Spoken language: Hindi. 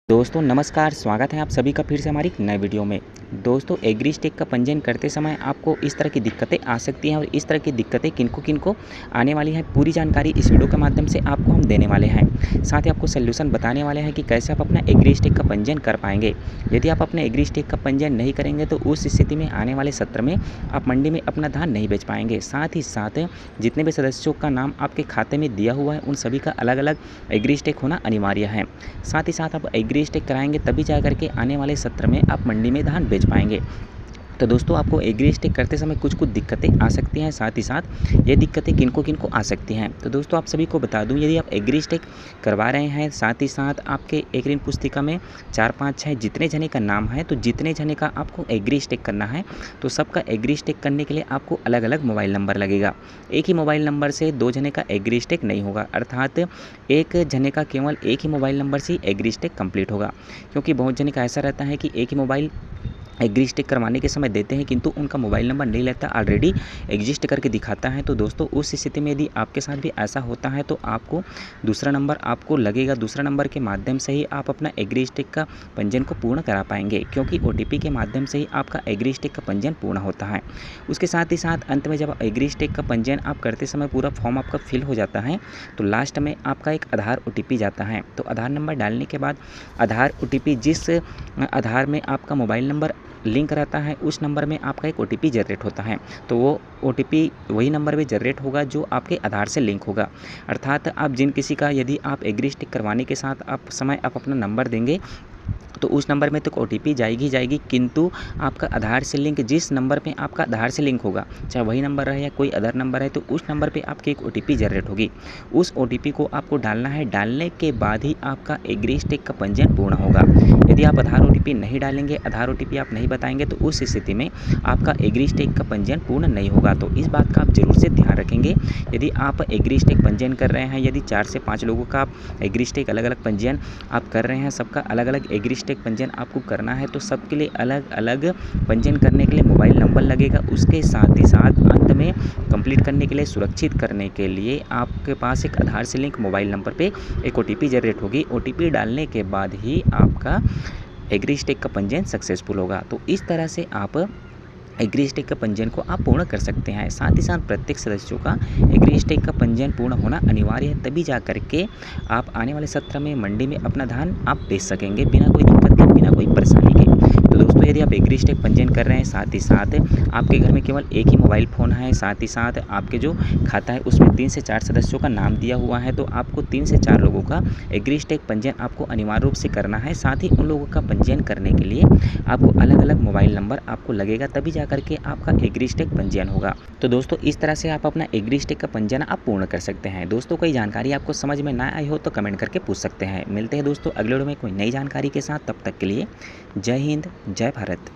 दोस्तों नमस्कार, स्वागत है आप सभी का फिर से हमारी एक नए वीडियो में। दोस्तों एग्री स्टेक का पंजीयन करते समय आपको इस तरह की दिक्कतें आ सकती हैं और इस तरह की दिक्कतें किनको आने वाली हैं, पूरी जानकारी इस वीडियो के माध्यम से आपको हम देने वाले हैं। साथ ही आपको सॉल्यूशन बताने वाले हैं कि कैसे आप अपना एग्री स्टेक का पंजीयन कर पाएंगे। यदि आप अपने एग्री स्टेक का पंजीयन नहीं करेंगे तो उस स्थिति में आने वाले सत्र में आप मंडी में अपना धान नहीं बेच पाएंगे। साथ ही साथ जितने भी सदस्यों का नाम आपके खाते में दिया हुआ है उन सभी का अलग अलग एग्री स्टेक होना अनिवार्य है। साथ ही साथ आप एग्री स्टेक कराएंगे तभी जा करके आने वाले सत्र में आप मंडी में धान बेच पाएंगे। तो दोस्तों आपको एग्री स्टेक करते समय कुछ दिक्कतें आ सकती हैं। साथ ही साथ ये दिक्कतें किनको आ सकती हैं। तो दोस्तों आप सभी को बता दूं, यदि आप एग्री स्टेक करवा रहे हैं, साथ ही साथ आपके एक ऋण पुस्तिका में 4, 5, 6 जितने जने का नाम है, तो जितने जने का आपको एग्री स्टेक करना है तो सबका एग्री स्टेक करने के लिए आपको अलग अलग मोबाइल नंबर लगेगा। एक ही मोबाइल नंबर से 2 जने का एग्री स्टेक नहीं होगा, अर्थात एक जने का केवल एक ही मोबाइल नंबर से ही एग्री स्टेक कंप्लीट होगा। क्योंकि बहुत जने का ऐसा रहता है कि एक ही मोबाइल एग्री स्टेक करवाने के समय देते हैं किंतु उनका मोबाइल नंबर नहीं लेता, ऑलरेडी एग्जिस्ट करके दिखाता है। तो दोस्तों उस स्थिति में यदि आपके साथ भी ऐसा होता है तो आपको दूसरा नंबर आपको लगेगा। दूसरा नंबर के माध्यम से ही आप अपना एग्री स्टेक का पंजीयन को पूर्ण करा पाएंगे, क्योंकि OTP के माध्यम से ही आपका एग्री स्टेक का पंजीयन पूर्ण होता है। उसके साथ ही साथ अंत में जब एग्री स्टेक का पंजीयन आप करते समय पूरा फॉर्म आपका फिल हो जाता है तो लास्ट में आपका एक आधार OTP जाता है। तो आधार नंबर डालने के बाद आधार OTP जिस आधार में आपका मोबाइल नंबर लिंक रहता है उस नंबर में आपका एक OTP जनरेट होता है। तो वो OTP वही नंबर पे जनरेट होगा जो आपके आधार से लिंक होगा। अर्थात आप जिन किसी का यदि आप एग्री स्टिक करवाने के साथ आप अपना नंबर देंगे तो उस नंबर में तो OTP जाएगी, किंतु आपका आधार से लिंक जिस नंबर पे आपका आधार से लिंक होगा, चाहे वही नंबर रहे या कोई अदर नंबर है, तो उस नंबर पे आपकी एक OTP जनरेट होगी। उस OTP को आपको डालना है, डालने के बाद ही आपका एग्री स्टेक का पंजीयन पूर्ण होगा। यदि आप आधार OTP नहीं डालेंगे, आधार OTP आप नहीं बताएंगे तो उस स्थिति में आपका एग्री स्टेक का पंजीयन पूर्ण नहीं होगा। तो इस बात का आप जरूर से ध्यान रखेंगे। यदि आप एग्री स्टेक पंजीयन कर रहे हैं, यदि 4 से 5 लोगों का आप एग्री स्टेक अलग अलग पंजीयन आप कर रहे हैं, सबका अलग अलग एग्री स्टेक पंजीयन आपको करना है, तो सबके लिए अलग अलग पंजीयन करने के लिए मोबाइल नंबर लगेगा। उसके साथ ही साथ अंत में कंप्लीट करने के लिए, सुरक्षित करने के लिए आपके पास एक आधार से लिंक मोबाइल नंबर पे एक OTP जनरेट होगी। OTP डालने के बाद ही आपका एग्री स्टेक का पंजीयन सक्सेसफुल होगा। तो इस तरह से आप एग्री स्टेक का पंजीयन को आप पूर्ण कर सकते हैं। साथ ही साथ प्रत्येक सदस्यों का एग्री स्टेक का पंजीयन पूर्ण होना अनिवार्य है, तभी जा करके आप आने वाले सत्र में मंडी में अपना धान आप बेच सकेंगे बिना कोई दिक्कत के, बिना कोई परेशानी के। तो दोस्तों यदि आप एग्री स्टेक पंजीयन कर रहे हैं, साथ ही साथ आपके घर में केवल एक ही मोबाइल फ़ोन है, साथ ही साथ आपके जो खाता है उसमें 3 से 4 सदस्यों का नाम दिया हुआ है, तो आपको 3 से 4 लोगों का एग्री स्टेक पंजीयन आपको अनिवार्य रूप से करना है। साथ ही उन लोगों का पंजीयन करने के लिए आपको अलग अलग मोबाइल नंबर आपको लगेगा, तभी जा करके आपका एग्री स्टेक पंजीयन होगा। तो दोस्तों इस तरह से आप अपना एग्री स्टेक का पंजीयन आप पूर्ण कर सकते हैं। दोस्तों कोई जानकारी आपको समझ में ना आई हो तो कमेंट करके पूछ सकते हैं। मिलते हैं दोस्तों अगले वीडियो में कोई नई जानकारी के साथ, तब तक के लिए जय हिंद, जय भारत।